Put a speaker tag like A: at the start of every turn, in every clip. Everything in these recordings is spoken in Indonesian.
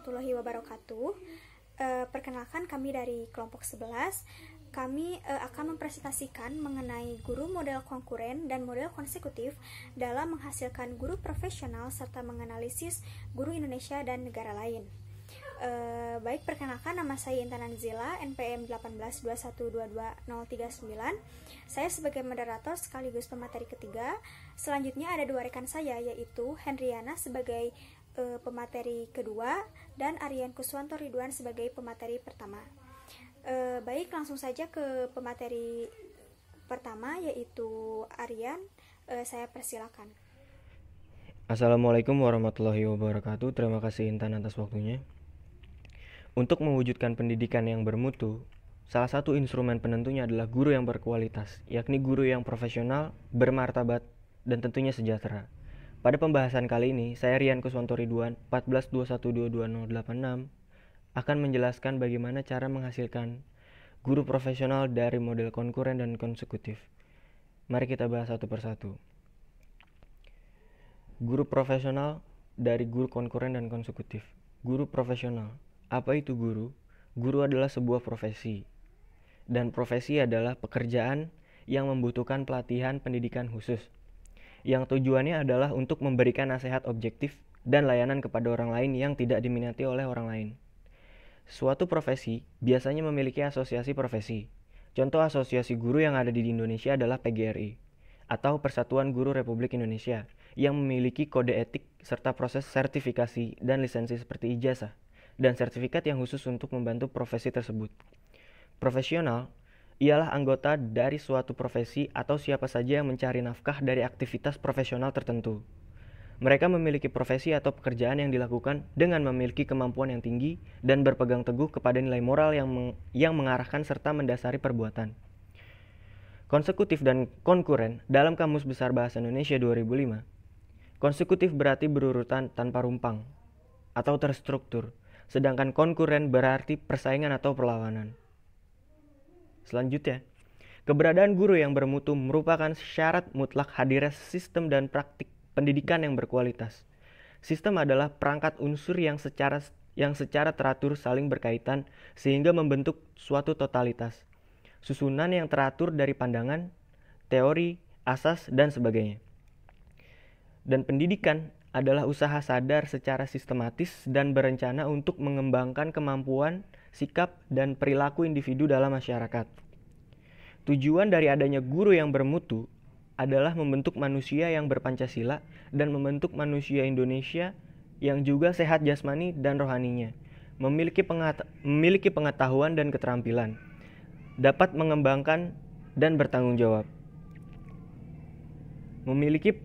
A: warahmatullahi wabarakatuh. Perkenalkan, kami dari kelompok 11. Kami akan mempresentasikan mengenai guru model konkuren dan model konsekutif dalam menghasilkan guru profesional serta menganalisis guru Indonesia dan negara lain. Baik, perkenalkan, nama saya Intan Anzila, NPM 182122039. Saya sebagai moderator sekaligus pemateri ketiga. Selanjutnya ada dua rekan saya, yaitu Hendriana sebagai pemateri kedua dan Aryan Kuswanto Ridwan sebagai pemateri pertama. Baik, langsung saja ke pemateri pertama, yaitu Aryan. Saya persilakan.
B: Assalamualaikum warahmatullahi wabarakatuh. Terima kasih Intan atas waktunya. Untuk mewujudkan pendidikan yang bermutu, salah satu instrumen penentunya adalah guru yang berkualitas, yakni guru yang profesional, bermartabat, dan tentunya sejahtera. Pada pembahasan kali ini, saya Rian Kuswanto Ridwan, 142122086, akan menjelaskan bagaimana cara menghasilkan guru profesional dari model konkuren dan konsekutif. Mari kita bahas satu persatu. Guru profesional dari guru konkuren dan konsekutif. Guru profesional. Apa itu guru? Guru adalah sebuah profesi. Dan profesi adalah pekerjaan yang membutuhkan pelatihan pendidikan khusus, yang tujuannya adalah untuk memberikan nasihat objektif dan layanan kepada orang lain yang tidak diminati oleh orang lain. Suatu profesi biasanya memiliki asosiasi profesi. Contoh asosiasi guru yang ada di Indonesia adalah PGRI, atau Persatuan Guru Republik Indonesia, yang memiliki kode etik serta proses sertifikasi dan lisensi seperti ijazah dan sertifikat yang khusus untuk membantu profesi tersebut. Profesional ialah anggota dari suatu profesi atau siapa saja yang mencari nafkah dari aktivitas profesional tertentu. Mereka memiliki profesi atau pekerjaan yang dilakukan dengan memiliki kemampuan yang tinggi dan berpegang teguh kepada nilai moral yang mengarahkan serta mendasari perbuatan. Konsekutif dan konkuren dalam Kamus Besar Bahasa Indonesia 2005. Konsekutif berarti berurutan tanpa rumpang atau terstruktur, sedangkan konkuren berarti persaingan atau perlawanan. Selanjutnya, keberadaan guru yang bermutu merupakan syarat mutlak hadirnya sistem dan praktik pendidikan yang berkualitas. Sistem adalah perangkat unsur yang secara teratur saling berkaitan sehingga membentuk suatu totalitas. Susunan yang teratur dari pandangan, teori, asas, dan sebagainya. Dan pendidikan adalah usaha sadar secara sistematis dan berencana untuk mengembangkan kemampuan, sikap, dan perilaku individu dalam masyarakat. Tujuan dari adanya guru yang bermutu adalah membentuk manusia yang berpancasila dan membentuk manusia Indonesia yang juga sehat jasmani dan rohaninya, memiliki pengetahuan dan keterampilan, dapat mengembangkan dan bertanggung jawab, memiliki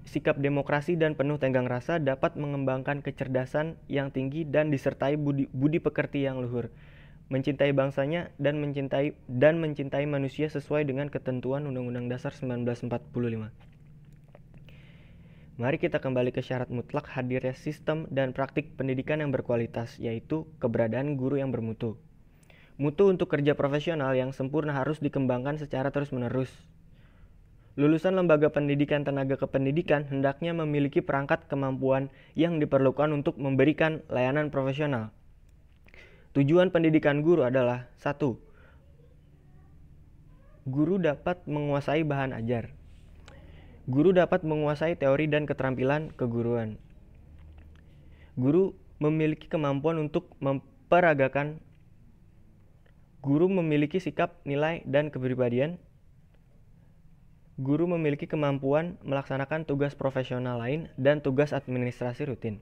B: sikap demokrasi dan penuh tenggang rasa, dapat mengembangkan kecerdasan yang tinggi dan disertai budi pekerti yang luhur, mencintai bangsanya dan mencintai manusia sesuai dengan ketentuan Undang-Undang Dasar 1945. Mari kita kembali ke syarat mutlak hadirnya sistem dan praktik pendidikan yang berkualitas, yaitu keberadaan guru yang bermutu. Mutu untuk kerja profesional yang sempurna harus dikembangkan secara terus-menerus. Lulusan lembaga pendidikan tenaga kependidikan hendaknya memiliki perangkat kemampuan yang diperlukan untuk memberikan layanan profesional. Tujuan pendidikan guru adalah 1. Guru dapat menguasai bahan ajar. Guru dapat menguasai teori dan keterampilan keguruan. Guru memiliki kemampuan untuk memperagakan. Guru memiliki sikap, nilai, dan kepribadian. Guru memiliki kemampuan melaksanakan tugas profesional lain dan tugas administrasi rutin.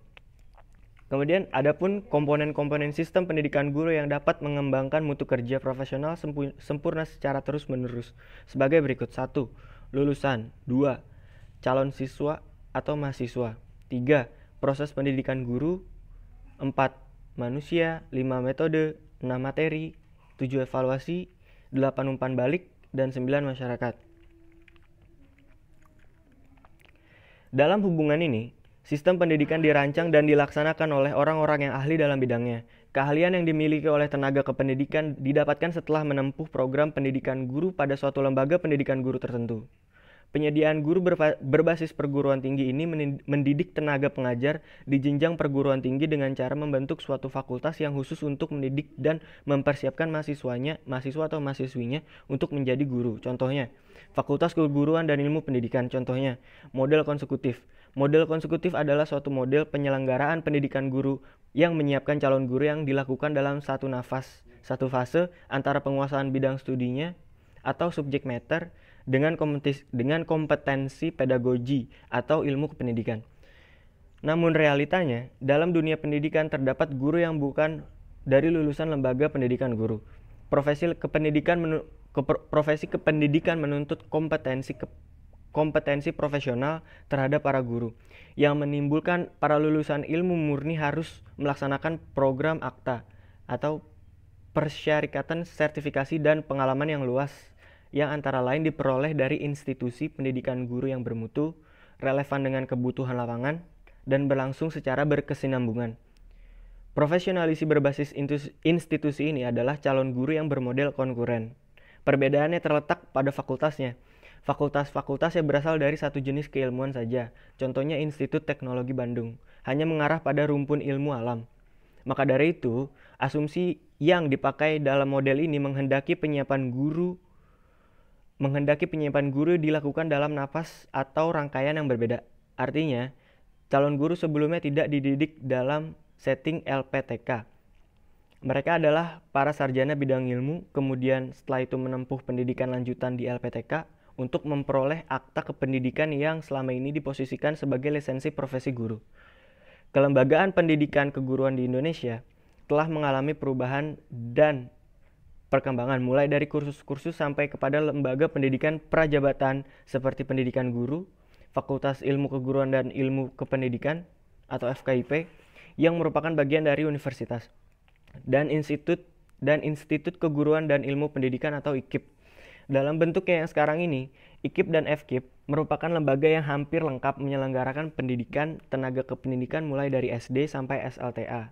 B: Kemudian adapun komponen-komponen sistem pendidikan guru yang dapat mengembangkan mutu kerja profesional sempurna secara terus-menerus sebagai berikut. 1. Lulusan. 2. Calon siswa atau mahasiswa. 3. Proses pendidikan guru. 4. Manusia. 5. Metode. 6. Materi. 7. Evaluasi. 8. Umpan balik. Dan 9. Masyarakat. Dalam hubungan ini, sistem pendidikan dirancang dan dilaksanakan oleh orang-orang yang ahli dalam bidangnya. Keahlian yang dimiliki oleh tenaga kependidikan didapatkan setelah menempuh program pendidikan guru pada suatu lembaga pendidikan guru tertentu. Penyediaan guru berbasis perguruan tinggi ini mendidik tenaga pengajar di jenjang perguruan tinggi dengan cara membentuk suatu fakultas yang khusus untuk mendidik dan mempersiapkan mahasiswa atau mahasiswinya untuk menjadi guru. Contohnya, Fakultas Keguruan dan Ilmu Pendidikan. Contohnya, model konsekutif. Model konsekutif adalah suatu model penyelenggaraan pendidikan guru yang menyiapkan calon guru yang dilakukan dalam satu fase antara penguasaan bidang studinya atau subjek matter dengan kompetensi pedagogi atau ilmu kependidikan. Namun realitanya, dalam dunia pendidikan terdapat guru yang bukan dari lulusan lembaga pendidikan guru. Profesi kependidikan menuntut kompetensi profesional terhadap para guru, yang menimbulkan para lulusan ilmu murni harus melaksanakan program akta atau persyarikatan sertifikasi dan pengalaman yang luas, yang antara lain diperoleh dari institusi pendidikan guru yang bermutu, relevan dengan kebutuhan lapangan, dan berlangsung secara berkesinambungan. Profesionalisasi berbasis institusi ini adalah calon guru yang bermodel konkuren. Perbedaannya terletak pada fakultasnya. Fakultas-fakultas yang berasal dari satu jenis keilmuan saja, contohnya Institut Teknologi Bandung, hanya mengarah pada rumpun ilmu alam. Maka dari itu, asumsi yang dipakai dalam model ini menghendaki penyiapan guru dilakukan dalam napas atau rangkaian yang berbeda. Artinya, calon guru sebelumnya tidak dididik dalam setting LPTK. Mereka adalah para sarjana bidang ilmu, kemudian setelah itu menempuh pendidikan lanjutan di LPTK untuk memperoleh akta kependidikan yang selama ini diposisikan sebagai lisensi profesi guru. Kelembagaan pendidikan keguruan di Indonesia telah mengalami perubahan dan perkembangan mulai dari kursus-kursus sampai kepada lembaga pendidikan prajabatan seperti pendidikan guru, Fakultas Ilmu Keguruan dan Ilmu Kependidikan atau FKIP yang merupakan bagian dari universitas, dan Institut Keguruan dan Ilmu Pendidikan atau IKIP. Dalam bentuknya yang sekarang ini, IKIP dan FKIP merupakan lembaga yang hampir lengkap menyelenggarakan pendidikan tenaga kependidikan mulai dari SD sampai SLTA.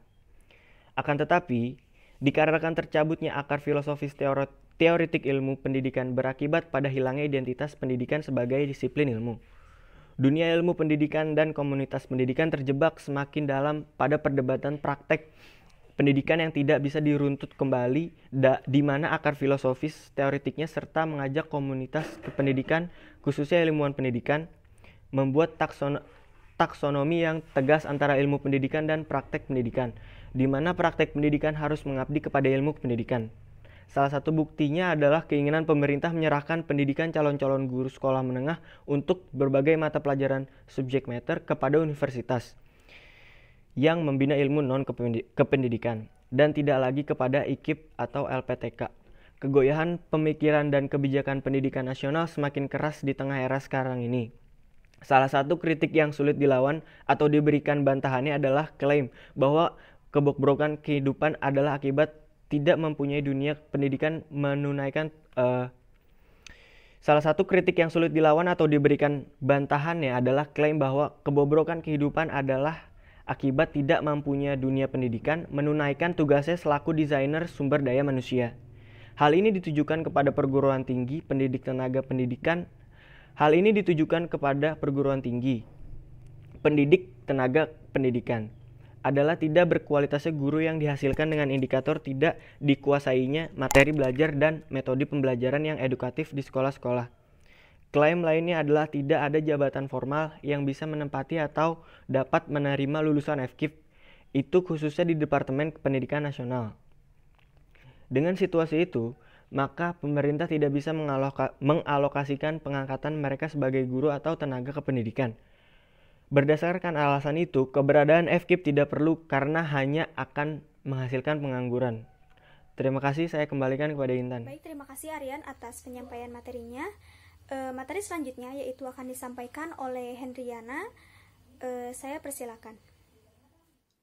B: Akan tetapi, dikarenakan tercabutnya akar filosofis teoretik ilmu pendidikan berakibat pada hilangnya identitas pendidikan sebagai disiplin ilmu. Dunia ilmu pendidikan dan komunitas pendidikan terjebak semakin dalam pada perdebatan praktek pendidikan yang tidak bisa diruntut kembali, di mana akar filosofis teoretiknya serta mengajak komunitas kependidikan, khususnya ilmuwan pendidikan, membuat taksonomi yang tegas antara ilmu pendidikan dan praktek pendidikan, di mana praktek pendidikan harus mengabdi kepada ilmu pendidikan. Salah satu buktinya adalah keinginan pemerintah menyerahkan pendidikan calon-calon guru sekolah menengah untuk berbagai mata pelajaran subjek matter kepada universitas yang membina ilmu non-kependidikan dan tidak lagi kepada IKIP atau LPTK. Kegoyahan pemikiran dan kebijakan pendidikan nasional semakin keras di tengah era sekarang ini. Salah satu kritik yang sulit dilawan atau diberikan bantahannya adalah klaim bahwa kebobrokan kehidupan adalah akibat tidak mempunyai dunia pendidikan menunaikan Salah satu kritik yang sulit dilawan atau diberikan bantahannya adalah klaim bahwa kebobrokan kehidupan adalah akibat tidak mampunya dunia pendidikan menunaikan tugasnya selaku desainer sumber daya manusia. Hal ini ditujukan kepada perguruan tinggi, pendidik tenaga pendidikan adalah tidak berkualitasnya guru yang dihasilkan dengan indikator tidak dikuasainya materi belajar dan metode pembelajaran yang edukatif di sekolah-sekolah. Klaim lainnya adalah tidak ada jabatan formal yang bisa menempati atau dapat menerima lulusan FKIP, itu khususnya di Departemen Pendidikan Nasional. Dengan situasi itu, maka pemerintah tidak bisa mengalokasikan pengangkatan mereka sebagai guru atau tenaga kependidikan. Berdasarkan alasan itu, keberadaan FKIP tidak perlu karena hanya akan menghasilkan pengangguran. Terima kasih, saya kembalikan kepada Intan.
A: Baik, terima kasih Aryan atas penyampaian materinya. Materi selanjutnya yaitu akan disampaikan oleh Hendriana. Saya persilakan.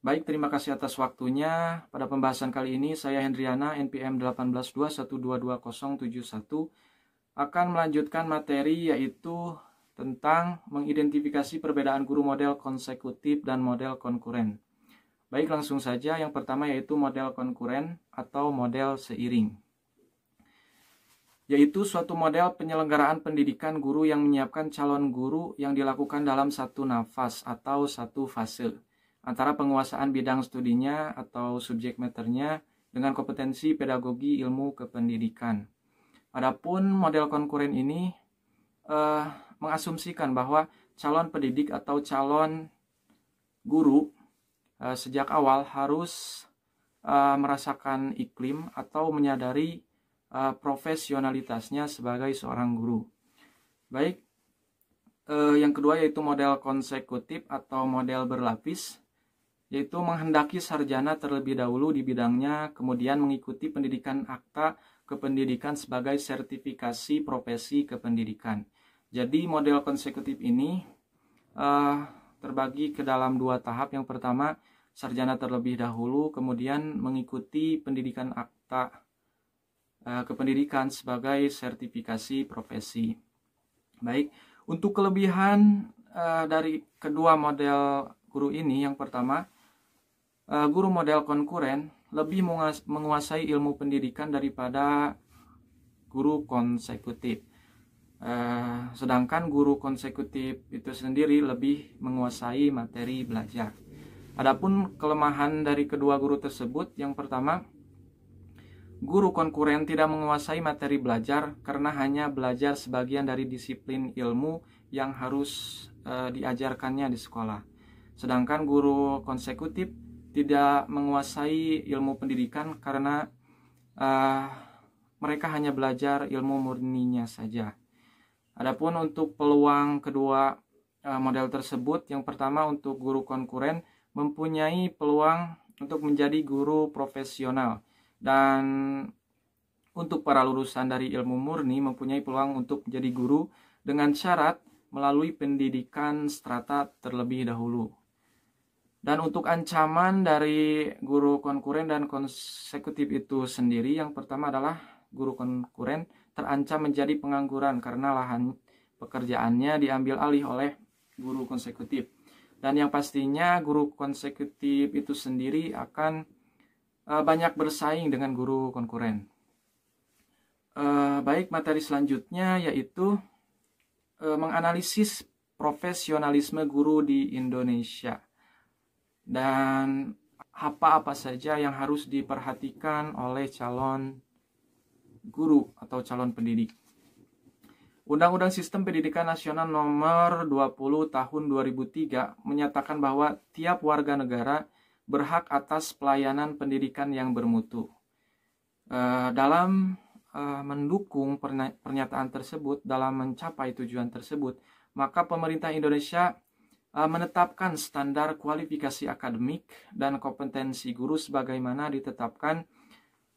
C: Baik, terima kasih atas waktunya. Pada pembahasan kali ini, saya Hendriana, NPM 182122071, akan melanjutkan materi yaitu tentang mengidentifikasi perbedaan guru model konsekutif dan model konkuren. Baik, langsung saja. Yang pertama yaitu model konkuren atau model seiring. yaitu suatu model penyelenggaraan pendidikan guru yang menyiapkan calon guru yang dilakukan dalam satu nafas atau satu fase antara penguasaan bidang studinya atau subjek maternya dengan kompetensi pedagogi ilmu kependidikan. Adapun model konkuren ini mengasumsikan bahwa calon pendidik atau calon guru sejak awal harus merasakan iklim atau menyadari profesionalitasnya sebagai seorang guru. Baik, yang kedua yaitu model konsekutif atau model berlapis, yaitu menghendaki sarjana terlebih dahulu di bidangnya, kemudian mengikuti pendidikan akta kependidikan sebagai sertifikasi profesi kependidikan. Jadi model konsekutif ini terbagi ke dalam dua tahap. Yang pertama, sarjana terlebih dahulu, kemudian mengikuti pendidikan akta kependidikan sebagai sertifikasi profesi. Baik, untuk kelebihan dari kedua model guru ini, yang pertama, guru model konkuren lebih menguasai ilmu pendidikan daripada guru konsekutif. Sedangkan guru konsekutif itu sendiri lebih menguasai materi belajar. Adapun kelemahan dari kedua guru tersebut, yang pertama, guru konkuren tidak menguasai materi belajar karena hanya belajar sebagian dari disiplin ilmu yang harus diajarkannya di sekolah. Sedangkan guru konsekutif tidak menguasai ilmu pendidikan karena mereka hanya belajar ilmu murninya saja. Adapun untuk peluang kedua model tersebut, yang pertama untuk guru konkuren mempunyai peluang untuk menjadi guru profesional. Dan untuk para lulusan dari ilmu murni mempunyai peluang untuk menjadi guru dengan syarat melalui pendidikan strata terlebih dahulu. Dan untuk ancaman dari guru konkuren dan konsekutif itu sendiri, yang pertama adalah guru konkuren terancam menjadi pengangguran karena lahan pekerjaannya diambil alih oleh guru konsekutif. Dan yang pastinya guru konsekutif itu sendiri akan banyak bersaing dengan guru konkuren. Baik, materi selanjutnya yaitu menganalisis profesionalisme guru di Indonesia dan apa-apa saja yang harus diperhatikan oleh calon guru atau calon pendidik. Undang-Undang Sistem Pendidikan Nasional Nomor 20 Tahun 2003 menyatakan bahwa tiap warga negara berhak atas pelayanan pendidikan yang bermutu. Dalam mendukung pernyataan tersebut, dalam mencapai tujuan tersebut, maka pemerintah Indonesia menetapkan standar kualifikasi akademik dan kompetensi guru sebagaimana ditetapkan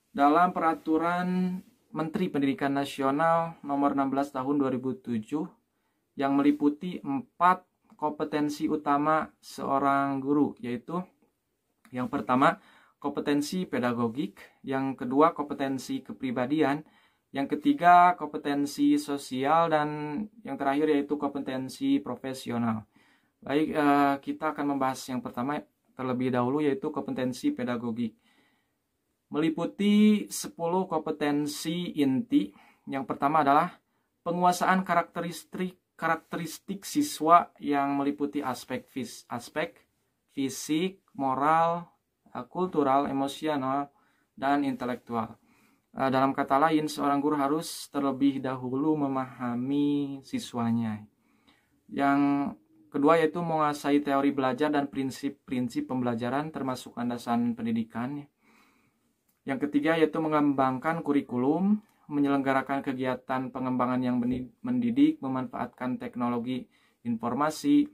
C: dalam Peraturan Menteri Pendidikan Nasional Nomor 16 Tahun 2007 yang meliputi 4 kompetensi utama seorang guru, yaitu yang pertama, kompetensi pedagogik. Yang kedua, kompetensi kepribadian. Yang ketiga, kompetensi sosial. Dan yang terakhir yaitu kompetensi profesional. Baik, kita akan membahas yang pertama terlebih dahulu, yaitu kompetensi pedagogik. Meliputi 10 kompetensi inti. Yang pertama adalah penguasaan karakteristik siswa yang meliputi aspek fisik, moral, kultural, emosional, dan intelektual. Dalam kata lain, seorang guru harus terlebih dahulu memahami siswanya. Yang kedua yaitu menguasai teori belajar dan prinsip-prinsip pembelajaran termasuk landasan pendidikan. Yang ketiga yaitu mengembangkan kurikulum, menyelenggarakan kegiatan pengembangan yang mendidik, memanfaatkan teknologi informasi.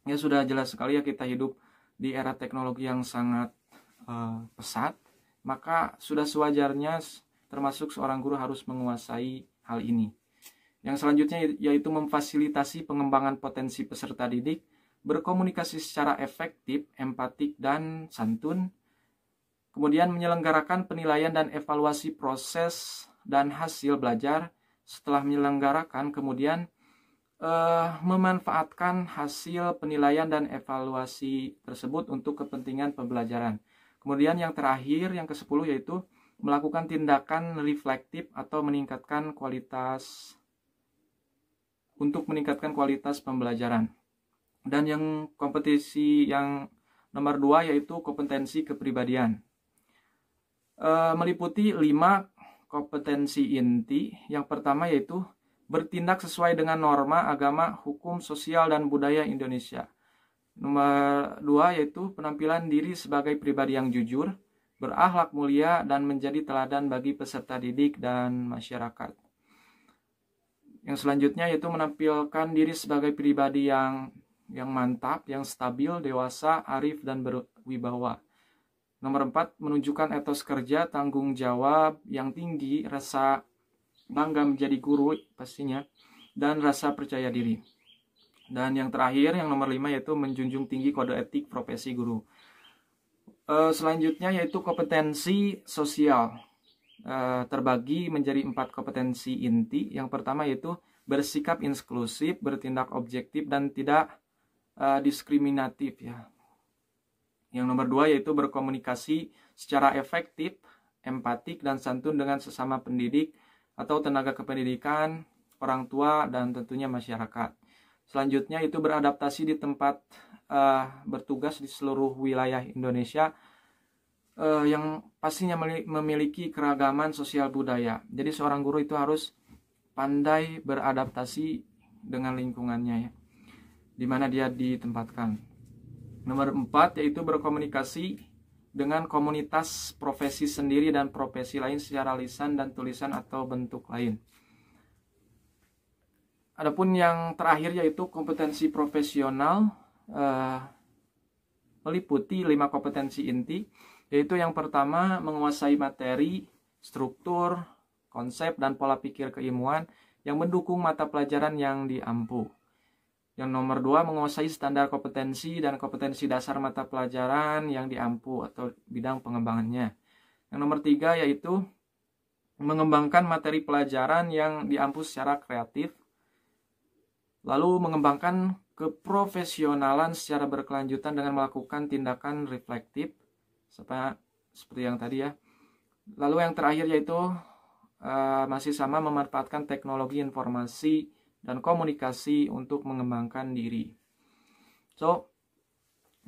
C: Ya, sudah jelas sekali ya, kita hidup di era teknologi yang sangat pesat, maka sudah sewajarnya termasuk seorang guru harus menguasai hal ini. Yang selanjutnya yaitu memfasilitasi pengembangan potensi peserta didik, berkomunikasi secara efektif, empatik, dan santun. Kemudian menyelenggarakan penilaian dan evaluasi proses dan hasil belajar. Setelah menyelenggarakan, kemudian memanfaatkan hasil penilaian dan evaluasi tersebut untuk kepentingan pembelajaran. Kemudian yang terakhir, yang ke-10 yaitu melakukan tindakan reflektif atau meningkatkan kualitas pembelajaran. Dan yang kompetensi yang nomor 2 yaitu kompetensi kepribadian. Meliputi 5 kompetensi inti. Yang pertama yaitu bertindak sesuai dengan norma agama, hukum, sosial, dan budaya Indonesia. Nomor 2 yaitu penampilan diri sebagai pribadi yang jujur, berakhlak mulia, dan menjadi teladan bagi peserta didik dan masyarakat. Yang selanjutnya yaitu menampilkan diri sebagai pribadi yang mantap, yang stabil, dewasa, arif, dan berwibawa. Nomor 4, menunjukkan etos kerja, tanggung jawab yang tinggi, rasa bangga menjadi guru pastinya, dan rasa percaya diri. Dan yang terakhir, yang nomor 5 yaitu menjunjung tinggi kode etik profesi guru. Selanjutnya yaitu kompetensi sosial. Terbagi menjadi 4 kompetensi inti. Yang pertama yaitu bersikap inklusif, bertindak objektif, dan tidak diskriminatif ya. Yang nomor 2 yaitu berkomunikasi secara efektif, empatik, dan santun dengan sesama pendidik atau tenaga kependidikan, orang tua, dan tentunya masyarakat. Selanjutnya itu beradaptasi di tempat bertugas di seluruh wilayah Indonesia yang pastinya memiliki keragaman sosial budaya. Jadi seorang guru itu harus pandai beradaptasi dengan lingkungannya ya, di mana dia ditempatkan. Nomor 4 yaitu berkomunikasi dengan komunitas profesi sendiri dan profesi lain secara lisan dan tulisan atau bentuk lain. Adapun yang terakhir yaitu kompetensi profesional, meliputi 5 kompetensi inti, yaitu yang pertama menguasai materi, struktur, konsep, dan pola pikir keilmuan yang mendukung mata pelajaran yang diampu. Yang nomor 2 menguasai standar kompetensi dan kompetensi dasar mata pelajaran yang diampu atau bidang pengembangannya. Yang nomor 3 yaitu mengembangkan materi pelajaran yang diampu secara kreatif. Lalu mengembangkan keprofesionalan secara berkelanjutan dengan melakukan tindakan reflektif seperti yang tadi ya. Lalu yang terakhir yaitu masih sama memanfaatkan teknologi informasi dan komunikasi untuk mengembangkan diri.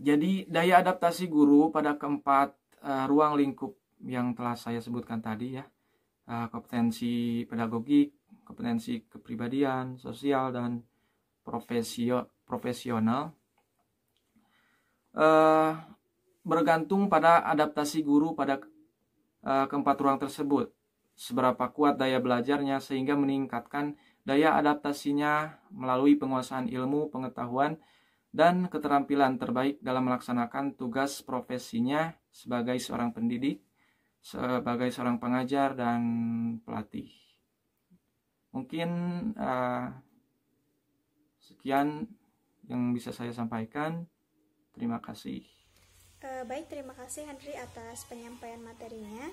C: Jadi daya adaptasi guru pada keempat ruang lingkup yang telah saya sebutkan tadi ya, kompetensi pedagogik, kompetensi kepribadian, sosial, dan profesional, bergantung pada adaptasi guru pada keempat ruang tersebut. Seberapa kuat daya belajarnya sehingga meningkatkan daya adaptasinya melalui penguasaan ilmu, pengetahuan, dan keterampilan terbaik dalam melaksanakan tugas profesinya sebagai seorang pendidik, sebagai seorang pengajar, dan pelatih. Mungkin sekian yang bisa saya sampaikan. Terima kasih.
A: Baik, terima kasih Henry atas penyampaian materinya.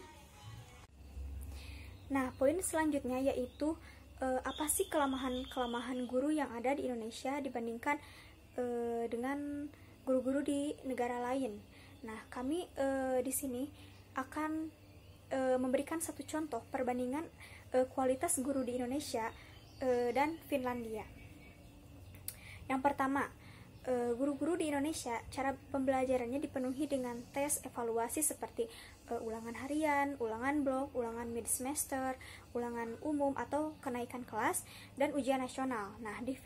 A: Nah, poin selanjutnya yaitu apa sih kelemahan guru yang ada di Indonesia dibandingkan dengan guru-guru di negara lain. Nah, kami di sini akan memberikan satu contoh perbandingan kualitas guru di Indonesia dan Finlandia. Yang pertama, guru-guru di Indonesia cara pembelajarannya dipenuhi dengan tes evaluasi seperti ulangan harian, ulangan blok, ulangan mid semester, ulangan umum atau kenaikan kelas, dan ujian nasional. Nah, di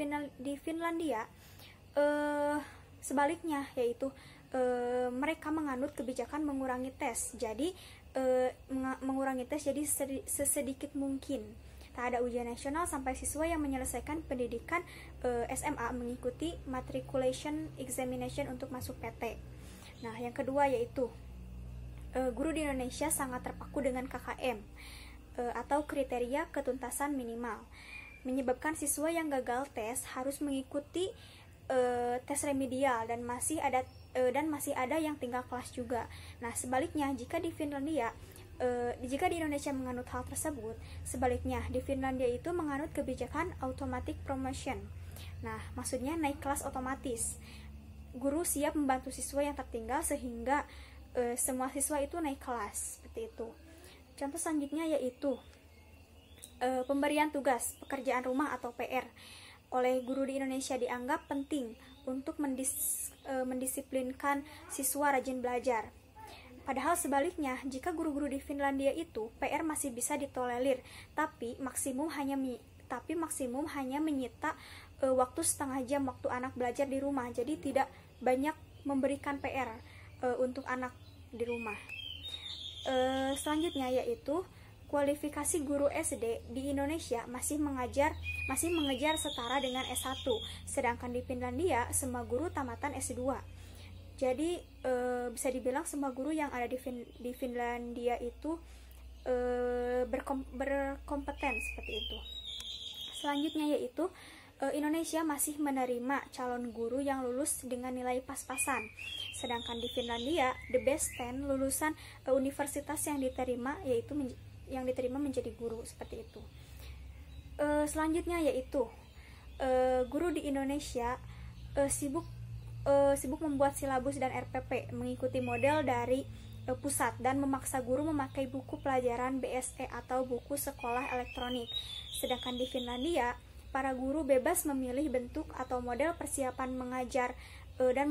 A: Finlandia sebaliknya, yaitu mereka menganut kebijakan mengurangi tes. Jadi mengurangi tes jadi sesedikit mungkin. Tak ada ujian nasional sampai siswa yang menyelesaikan pendidikan SMA mengikuti matriculation examination untuk masuk PT. Nah, yang kedua yaitu guru di Indonesia sangat terpaku dengan KKM atau kriteria ketuntasan minimal, menyebabkan siswa yang gagal tes harus mengikuti tes remedial dan masih ada yang tinggal kelas juga. Nah, sebaliknya jika di Indonesia menganut hal tersebut, sebaliknya di Finlandia itu menganut kebijakan automatic promotion. Nah, maksudnya naik kelas otomatis. Guru siap membantu siswa yang tertinggal sehingga semua siswa itu naik kelas, seperti itu. Contoh selanjutnya yaitu pemberian tugas, pekerjaan rumah atau PR oleh guru di Indonesia dianggap penting untuk mendisiplinkan siswa rajin belajar. Padahal sebaliknya, jika guru-guru di Finlandia itu PR masih bisa ditolerir, tapi maksimum hanya menyita waktu setengah jam waktu anak belajar di rumah. Jadi tidak banyak memberikan PR untuk anak di rumah. Selanjutnya yaitu kualifikasi guru SD di Indonesia masih mengejar setara dengan S1, sedangkan di Finlandia semua guru tamatan S2. Jadi bisa dibilang semua guru yang ada di Finlandia itu berkompeten seperti itu. Selanjutnya yaitu Indonesia masih menerima calon guru yang lulus dengan nilai pas-pasan, sedangkan di Finlandia the best 10 lulusan universitas yang diterima menjadi guru seperti itu. Selanjutnya yaitu guru di Indonesia sibuk membuat silabus dan RPP mengikuti model dari pusat dan memaksa guru memakai buku pelajaran BSE atau buku sekolah elektronik. Sedangkan di Finlandia, para guru bebas memilih bentuk atau model persiapan mengajar dan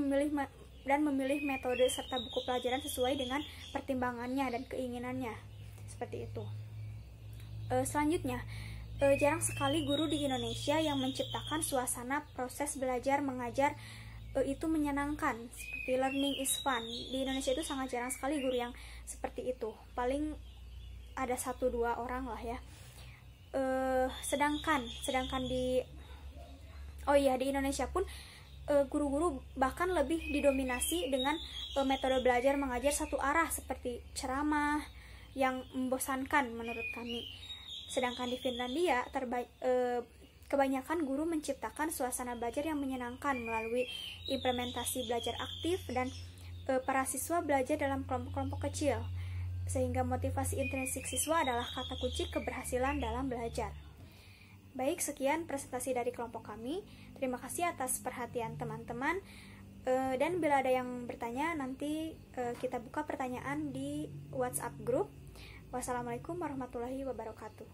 A: memilih metode serta buku pelajaran sesuai dengan pertimbangannya dan keinginannya. Seperti itu. Selanjutnya, jarang sekali guru di Indonesia yang menciptakan suasana proses belajar mengajar itu menyenangkan, seperti learning is fun. Di Indonesia itu sangat jarang sekali guru yang seperti itu, paling ada 1-2 orang lah ya. Sedangkan di Indonesia pun guru-guru bahkan lebih didominasi dengan metode belajar mengajar satu arah seperti ceramah yang membosankan menurut kami. Sedangkan di Finlandia kebanyakan guru menciptakan suasana belajar yang menyenangkan melalui implementasi belajar aktif dan para siswa belajar dalam kelompok-kelompok kecil, sehingga motivasi intrinsik siswa adalah kata kunci keberhasilan dalam belajar. Baik, sekian presentasi dari kelompok kami. Terima kasih atas perhatian teman-teman. Dan bila ada yang bertanya, nanti kita buka pertanyaan di WhatsApp group. Wassalamualaikum warahmatullahi wabarakatuh.